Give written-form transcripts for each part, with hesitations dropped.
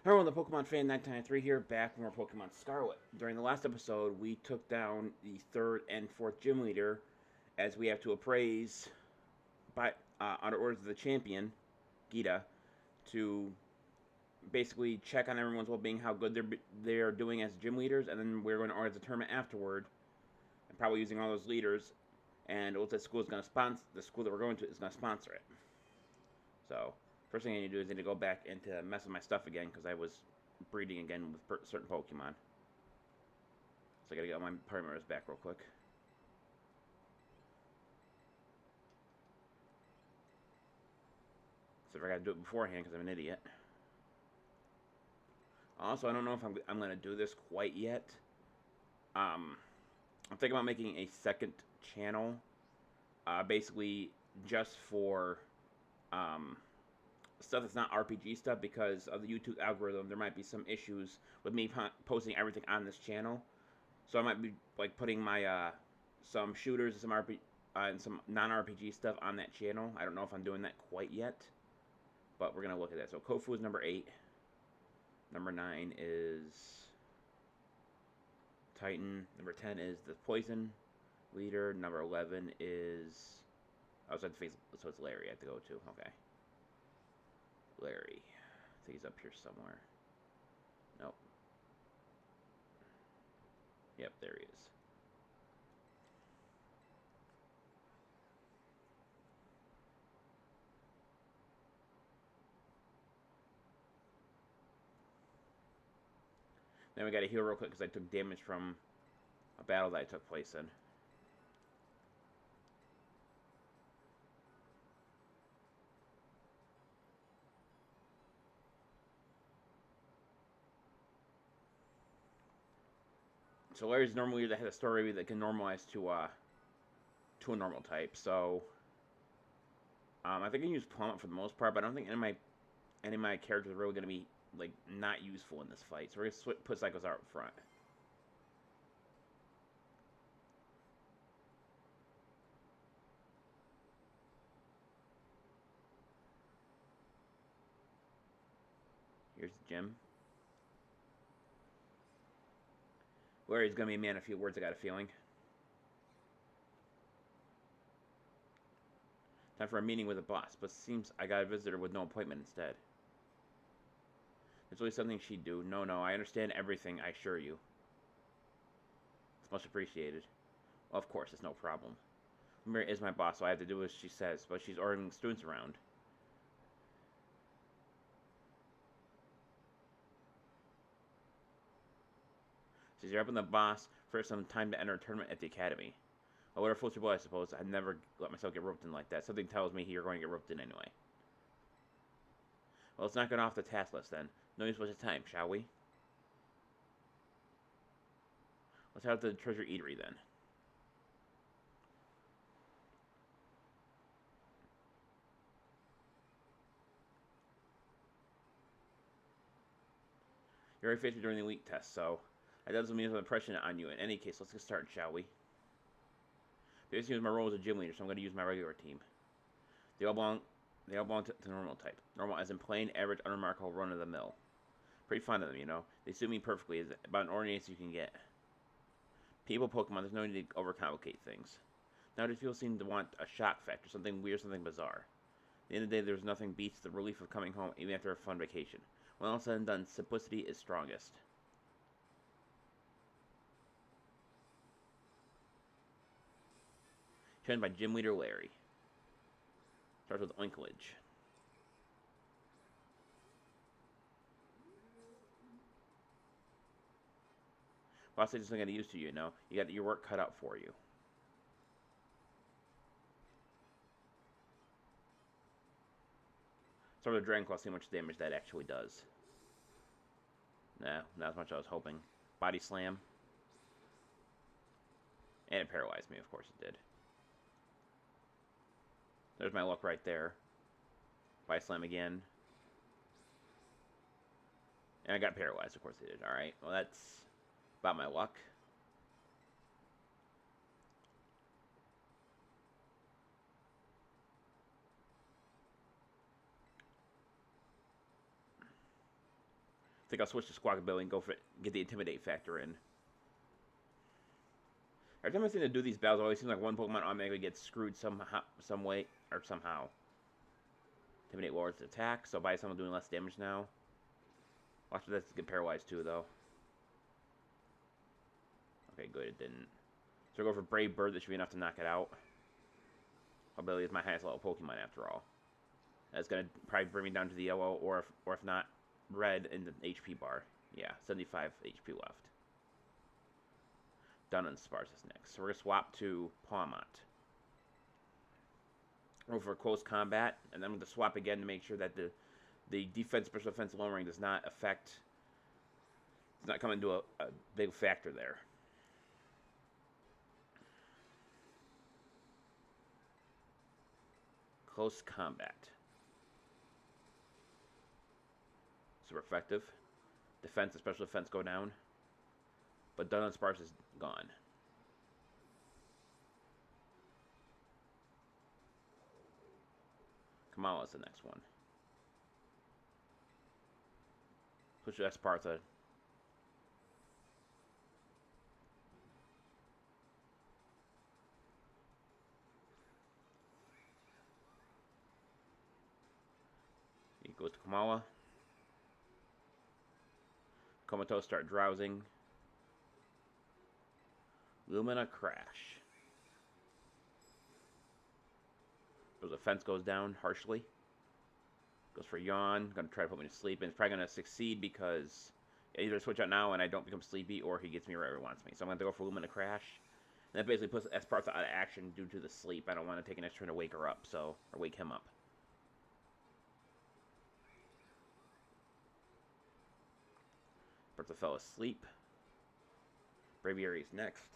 Hello, the Pokemon fan 1993 here, back with more Pokemon Scarlet. During the last episode, we took down the third and fourth gym leader, as we have to appraise, by under orders of the champion, Gita, to basically check on everyone's well-being, how good they're doing as gym leaders, and then we're going to organize a tournament afterward, and probably using all those leaders. And it looks like school is going to sponsor the school that we're going to is going to sponsor it. So first thing I need to do is I need to go back and to mess with my stuff again because I was breeding again with certain Pokemon. So I gotta get my primers back real quick. So if I gotta do it beforehand because I'm an idiot. Also, I don't know if I'm gonna do this quite yet. I'm thinking about making a second channel, basically just for stuff that's not RPG stuff because of the YouTube algorithm. There might be some issues with me posting everything on this channel, so I might be like putting my some shooters and some and some non-RPG stuff on that channel. I don't know if I'm doing that quite yet, but we're gonna look at that. So Kofu is number 8. Number 9 is Titan. Number 10 is the Poison leader. Number 11 is I was at the face, so it's Larry I have to go to. Okay. Larry. I think he's up here somewhere. Nope. Yep, there he is. Then we gotta heal real quick because I took damage from a battle that I took place in. So Larry's normally that has a story that can normalize to a normal type. So I think I can use Plummet for the most part, but I don't think any of my characters are really gonna be like not useful in this fight. So we're gonna put Psychozar up front. Here's the gym. Larry's gonna be a man of few words, I got a feeling. Time for a meeting with a boss, but it seems I got a visitor with no appointment instead. There's always something she'd do. No, I understand everything, I assure you. It's much appreciated. Well, of course, it's no problem. Mary is my boss, so I have to do as she says, but she's ordering students around. Says you're up in the boss for some time to enter a tournament at the academy. Well, what a fool boy, I suppose. I'd never let myself get roped in like that. Something tells me you're going to get roped in anyway. Well, let's knock it off the task list then. No use waste of time, shall we? Let's head out to the treasure eatery then. You already faced me during the elite test, so that doesn't mean there's an impression on you. In any case, let's get started, shall we? Basically, my role as a gym leader, so I'm going to use my regular team. They all belong to normal type. Normal as in plain, average, unremarkable, run-of-the-mill. Pretty fond of them, you know. They suit me perfectly. It's about an ordinary as you can get. People Pokemon, there's no need to overcomplicate things. Nowadays, people seem to want a shock factor, something weird, something bizarre. At the end of the day, there's nothing beats the relief of coming home even after a fun vacation. When all said and done, simplicity is strongest. Trained by Gym Leader Larry. Starts with Oinklage. Boss isn't going to get used to you, know. You got your work cut out for you. Start with Dragon Claw, see how much damage that actually does. Nah, not as much as I was hoping. Body Slam. And it paralyzed me, of course it did. There's my luck right there. Body Slam again. And I got paralyzed, of course it did. Alright, well that's about my luck. think I'll switch to Squawk ability and go for it, get the Intimidate factor in. Every time I seem to do these battles, it always seems like one Pokemon automatically gets screwed somehow, some way, or somehow. Intimidate lowers its attack, so by someone doing less damage now. Watch for this to get paralyzed too, though. Okay, good, it didn't. So we'll go for Brave Bird, that should be enough to knock it out. Ability is my highest level Pokemon after all. That's going to probably bring me down to the yellow, or if not, red in the HP bar. Yeah, 75 HP left. Dunsparce is next. So we're going to swap to Pawmot. Go for close combat, and then I'm going to swap again to make sure that the defense, special defense lowering does not affect, does not come into a big factor there. Close combat. Super effective. Defense and special defense go down. But Dunsparce is gone. Kamala's the next one. Switch to Esparta. He goes to Kamala. Comatose start drowsing. Lumina Crash. So the fence goes down harshly. Goes for Yawn. Gonna try to put me to sleep, and it's probably gonna succeed because I either switch out now and I don't become sleepy, or he gets me wherever he wants me. So I'm gonna go for Lumina Crash. And that basically puts Esparta out of action due to the sleep. I don't want to take an extra turn to wake her up, or wake him up. Esparta fell asleep. Braviary is next.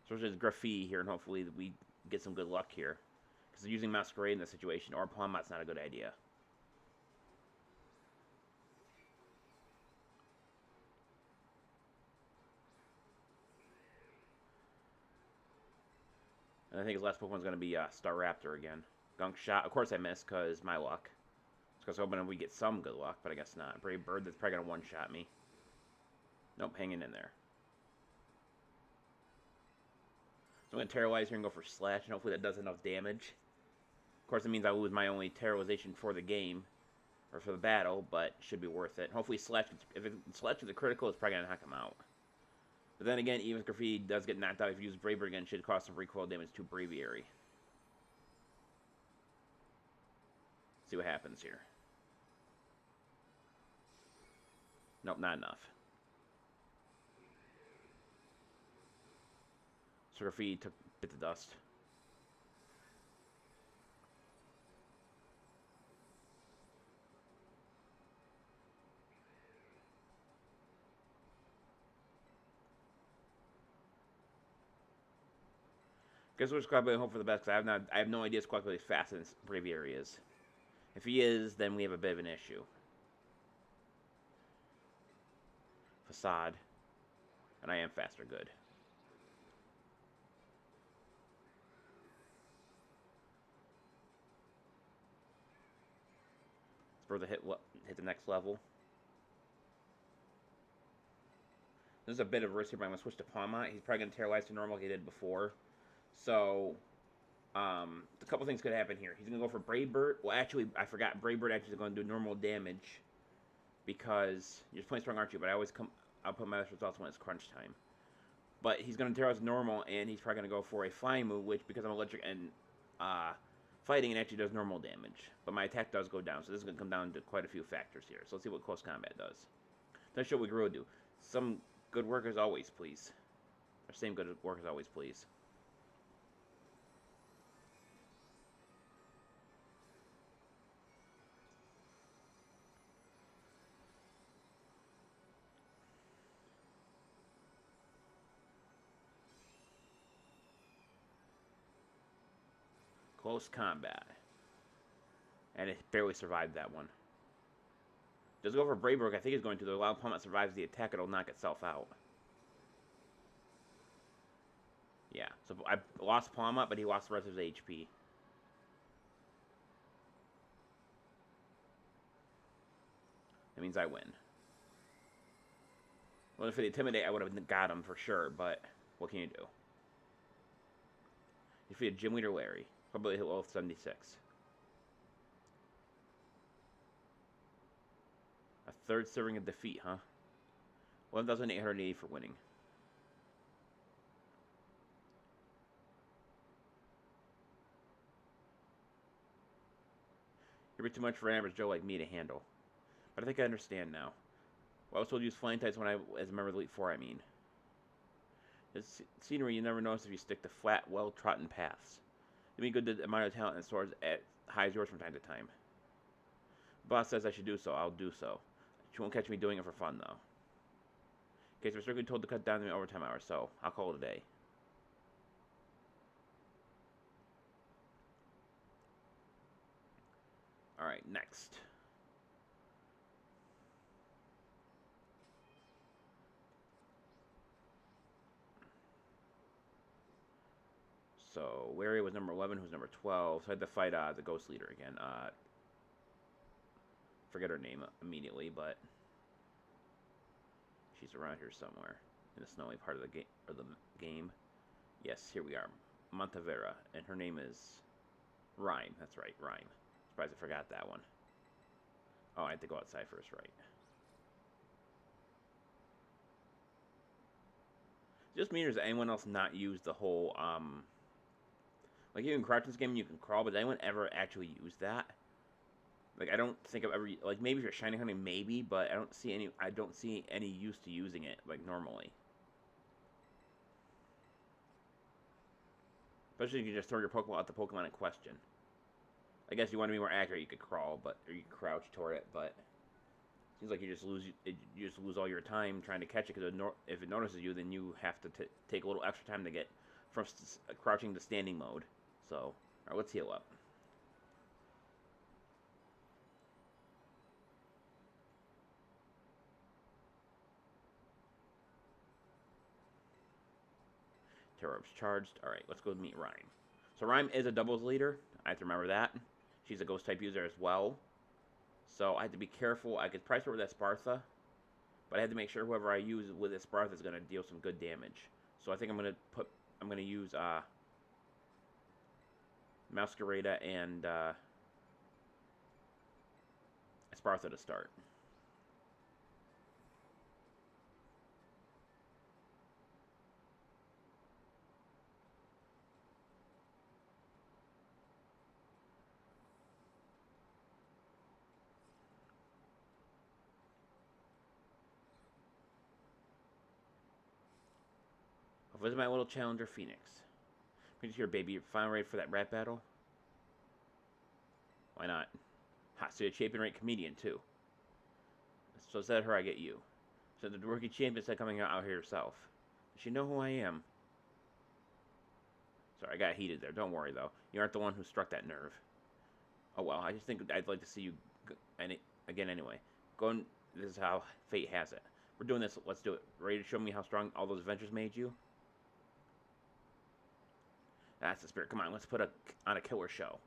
So there's Graffiti here, and hopefully we get some good luck here. Because using Masquerade in this situation, or Pawmot's not a good idea. And I think his last Pokemon's going to be Staraptor again. Gunk Shot. Of course I missed, because my luck. Because I was hoping we get some good luck, but I guess not. Brave Bird, that's probably going to one-shot me. Nope, hanging in there. So I'm going to Terrorize here and go for Slash, and hopefully that does enough damage. Of course, it means I lose my only Terrorization for the game, or for the battle, but should be worth it. Hopefully Slash, if Slash is a critical, it's probably going to knock him out. But then again, even if Graffiti does get knocked out, if you use Brave Bird again, it should cause some recoil damage to Braviary. See what happens here. Nope, not enough. So Graffiti took a bit of dust. Guess we're Squawk hope for the best, because I have no idea Squawk is fast as Braviary is. If he is, then we have a bit of an issue. Facade. And I am faster, good. Spur to hit the next level. There's a bit of risk here, but I'm going to switch to Pawmot. He's probably going to Terrorize to normal like he did before. So, a couple things could happen here. He's going to go for Brave Bird. Well, actually, I forgot. Brave Bird actually is going to do normal damage. Because you're playing strong, aren't you? But I'll put my last results when it's crunch time. But he's going to Terrorize normal, and he's probably going to go for a Flying move, which, because I'm electric and fighting, it actually does normal damage. But my attack does go down, so this is going to come down to quite a few factors here. So let's see what close combat does. Let's show what we really do. Some good work as always, please. Or same good work as always, please. Close combat. And it barely survived that one. Does go for Brave Bird, I think he's going to. The Wild Pawmot survives the attack, it'll knock itself out. Yeah, so I lost Pawmot, but he lost the rest of his HP. That means I win. Well, if it Intimidate, I would have got him for sure, but what can you do? Defeated Gym Leader Larry. Probably hit level 76. A third serving of defeat, huh? 1,880 for winning. You're a bit too much for an average Joe like me to handle. But I think I understand now. Well, I was told to use flying types when I, as a member of the Elite Four, I mean. This scenery you never notice if you stick to flat, well-trodden paths. It'd be good to admire the talent and swords at high as yours from time to time. The boss says I should do so, I'll do so. She won't catch me doing it for fun, though. In case we're strictly told to cut down the overtime hours, so I'll call it a day. Alright, next. So, Larry was number 11, who's number 12. So I had to fight the Ghost Leader again. Forget her name immediately, but she's around here somewhere in the snowy part of the game. Yes, here we are, Montevera, and her name is Rhyme. That's right, Rhyme. Surprised I forgot that one. Oh, I had to go outside first, right? Just me, or does anyone else not use the whole like even crouch in this game, you can crawl, but does anyone ever actually use that? Like, I don't think I've ever, like, maybe if you're shiny hunting, maybe, but I don't see any use to using it, like, normally. Especially if you just throw your Pokemon at the Pokemon in question. I guess you want to be more accurate, you could crawl, or you could crouch toward it, but it seems like you just lose all your time trying to catch it, because if it notices you, then you have to take a little extra time to get from crouching to standing mode. So, alright, let's heal up. Terror Orb's charged. Alright, let's go meet Rhyme. So Rhyme is a doubles leader. I have to remember that. She's a ghost type user as well. So I have to be careful. I could price her with Espartha, but I have to make sure whoever I use with Espartha is going to deal some good damage. So I think I'm going to use Masquerada and Espartha to start. I'll visit my little challenger, Phoenix. Pretty sure, baby, you're finally ready for that rap battle? Why not? Ha, so you're a champion-rate comedian, too. So instead of her, I get you. So the rookie champion said coming out here herself. Does she know who I am? Sorry, I got heated there. Don't worry, though. You aren't the one who struck that nerve. Oh, well, I just think I'd like to see you again anyway. This is how fate has it. We're doing this. Let's do it. Ready to show me how strong all those adventures made you? That's the spirit. Come on, let's put on a killer show.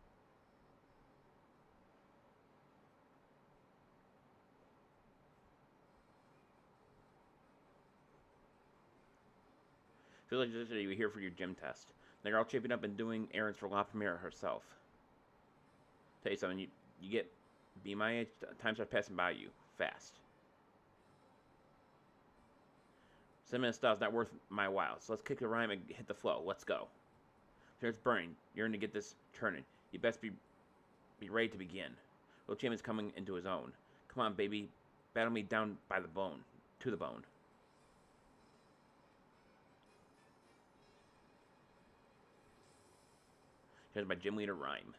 Feels like yesterday you were here for your gym test. Now you're all chipping up and doing errands for La Primera herself. Tell you something, you get be my age, time starts passing by you fast. 7 minute stuff's not worth my while, so let's kick the rhyme and hit the flow. Let's go. It's burning. You're in to get this turning. You best be ready to begin. Little champion's coming into his own. Come on, baby. Battle me down by the bone. To the bone. Here's my gym leader, Rhyme.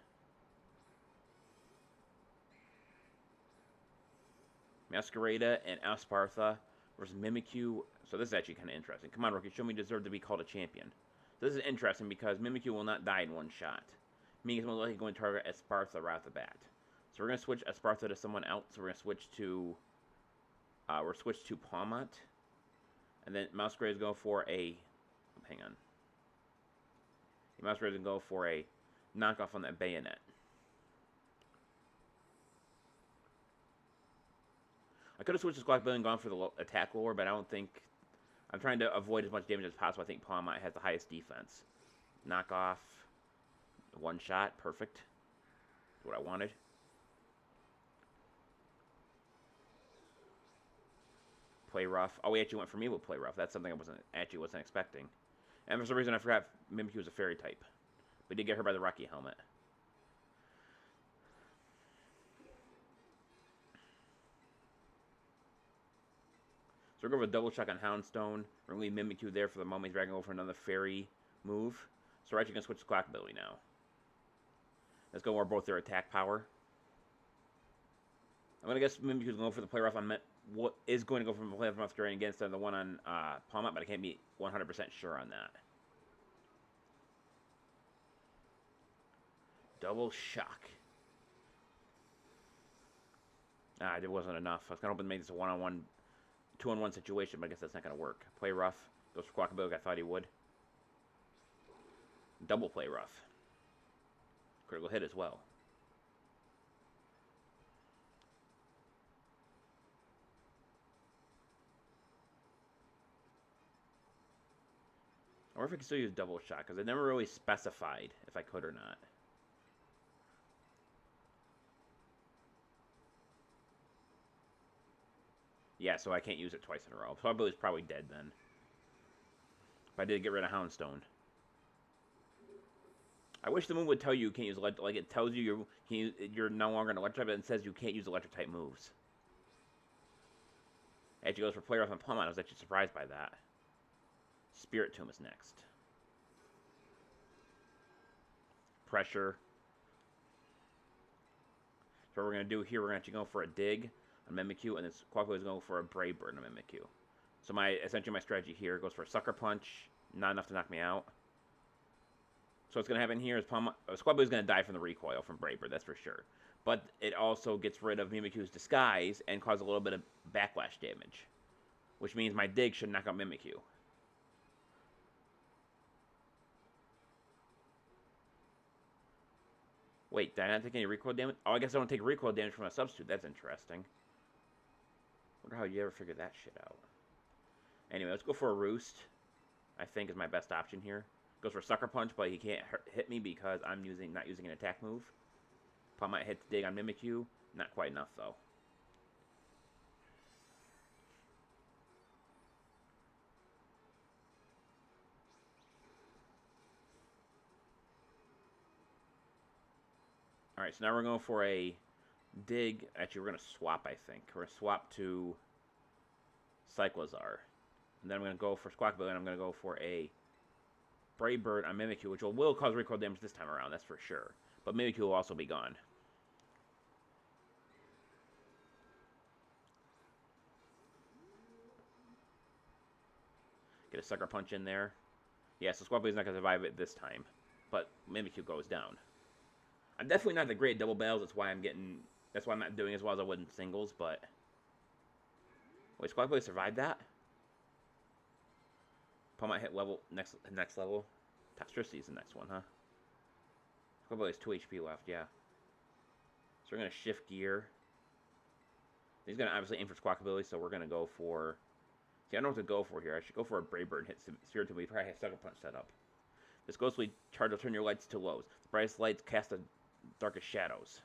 Masquerada and Espartha versus Mimikyu. So this is actually kind of interesting. Come on, rookie. Show me you deserve to be called a champion. So this is interesting because Mimikyu will not die in one shot. Meaning it's most likely going to target Espartha right off the bat. So we're going to switch Espartha to someone else. So we're going to switch to... Palmont. And then Masquerade is going for a... Hang on. Masquerade is going to go for a knockoff on that bayonet. I could have switched to Squawk Billy and gone for the attack lower, but I don't think... I'm trying to avoid as much damage as possible. I think Palmite has the highest defense. Knock off. One shot. Perfect. That's what I wanted. Play rough. Oh, he actually went for me with play rough. That's something I wasn't expecting. And for some reason, I forgot Mimikyu was a fairy type. We did get her by the Rocky helmet. So we're going for a double check on Houndstone. We're going to leave Mimikyu there for the moment. He's dragging over another fairy move. So we're actually going to switch to Squawkabilly now. Let's go over both their attack power. I'm going to guess Mimikyu's going for the play rough on what is going to go from the play rough during against the one on Palmite, but I can't be 100% sure on that. Double shock. It wasn't enough. I was going to hope to make this a one-on-one, two-on-one situation, but I guess that's not going to work. Play rough. Goes for Squawkabilly like I thought he would. Double play rough. Critical hit as well. I wonder if I can still use double shot, because it never really specified if I could or not. Yeah, so I can't use it twice in a row. Probably was probably dead then. But I did get rid of Houndstone. I wish the move would tell you can't use electric. Like it tells you you're no longer an electric type, but it says you can't use electric type moves. Actually goes for play rough on Palmite. I was actually surprised by that. Spirit Tomb is next. Pressure. So what we're going to do here, we're going to actually go for a dig on Mimikyu, and then Squawkabilly is going for a Brave Bird on Mimikyu. So essentially my strategy here goes for a Sucker Punch, not enough to knock me out. So what's going to happen here is Squawkabilly is going to die from the recoil from Brave Bird, that's for sure. But it also gets rid of Mimikyu's disguise and causes a little bit of backlash damage, which means my dig should knock out Mimikyu. Wait, did I not take any recoil damage? Oh, I guess I don't take recoil damage from a substitute. That's interesting. Wonder how you ever figured that shit out. Anyway, let's go for a Roost. I think is my best option here. Goes for Sucker Punch, but he can't hit me because I'm not using an attack move. Palm might hit the dig on Mimikyu. Not quite enough, though. Alright, so now we're going for a dig. Actually, we're going to swap, I think. We're going to swap to Cyclozar. And then I'm going to go for Squawkabilly, and I'm going to go for a Brave Bird on Mimikyu, which will cause recoil damage this time around, that's for sure. But Mimikyu will also be gone. Get a Sucker Punch in there. Yeah, so Squawkabilly's not going to survive it this time. But Mimikyu goes down. I'm definitely not the great double battles. That's why I'm not doing as well as I would in singles. But wait, Squawkabilly survived that? Paul might hit level next level. Toxtricity is the next one, huh? Squawkabilly has 2 HP left. Yeah. So we're gonna shift gear. He's gonna obviously aim for Squawkabilly, so we're gonna go for. See, I don't know what to go for here. I should go for a Brave Bird and hit Spirit Tomb. We probably have Sucker Punch set up. This ghostly charge will turn your lights to lows. The brightest lights cast the darkest shadows.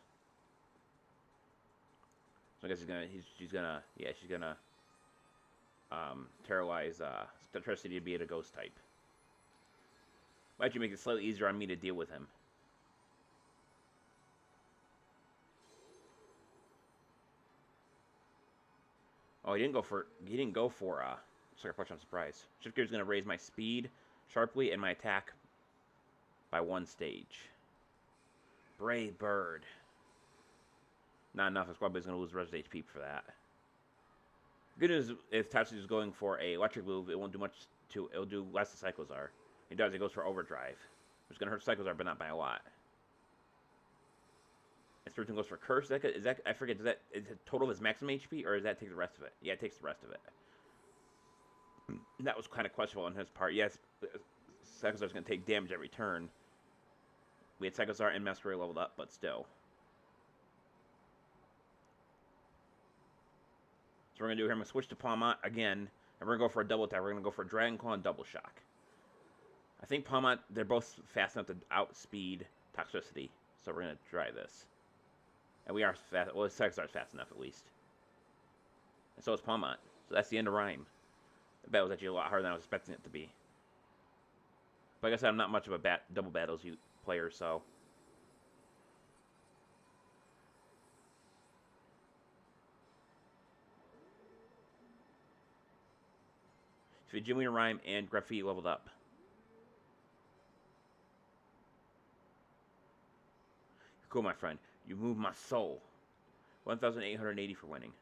So I guess she's gonna terrorize Toxtricity to be a ghost type. Might actually make it slightly easier on me to deal with him. Oh, he didn't go for Sucker Punch. I'm surprised. Shift gear is gonna raise my speed sharply and my attack by 1 stage. Brave Bird. Not enough. Squawkabilly is going to lose the rest of his HP for that. Good news if Toxtricity is going for a electric move, it won't do much to. It'll do less to Cyclozar. It does. It goes for Overdrive. It's going to hurt Cyclozar, but not by a lot. And Spirit Tomb goes for Curse. Is that I forget. Is it total of his maximum HP, or does that take the rest of it? Yeah, it takes the rest of it. That was kind of questionable on his part. Yes, Cyclozar's going to take damage every turn. We had Cyclozar and Masquerade leveled up, but still. So we're going to do here, I'm going to switch to Palmont again, and we're going to go for a double attack. We're going to go for Dragon Claw and Double Shock. I think Palmont, they're both fast enough to outspeed Toxicity, so we're going to try this. And we are fast, well, Sexar's fast enough at least. And so is Palmont. So that's the end of Rhyme. The battle was actually a lot harder than I was expecting it to be. But like I said, I'm not much of a double battles player, so... So Gym Leader Rhyme and Graffiti leveled up. You're cool, my friend. You moved my soul. 1,880 for winning.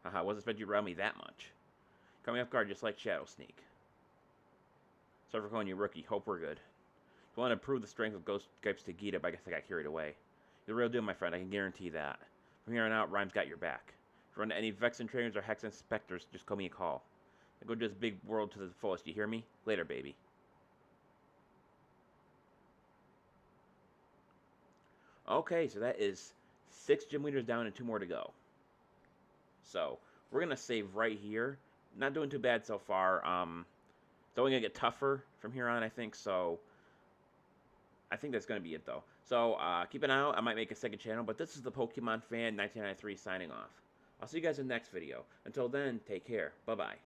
Haha, wasn't expecting you to round me that much. Coming off guard just like Shadow Sneak. Sorry for calling you rookie. Hope we're good. If you want to prove the strength of Ghost Skypes to Gita, but I guess I got carried away. You're the real deal, my friend. I can guarantee that. From here on out, Rhyme's got your back. If you run into any Vexen trainers or Hex Inspectors, just call me a call. I go to this big world to the fullest, you hear me? Later, baby. Okay, so that is 6 gym leaders down and 2 more to go. So, we're going to save right here. Not doing too bad so far. It's only going to get tougher from here on, I think, so... I think that's going to be it, though. So, keep an eye out. I might make a second channel, but this is the Pokemon Fan 1993 signing off. I'll see you guys in the next video. Until then, take care. Bye-bye.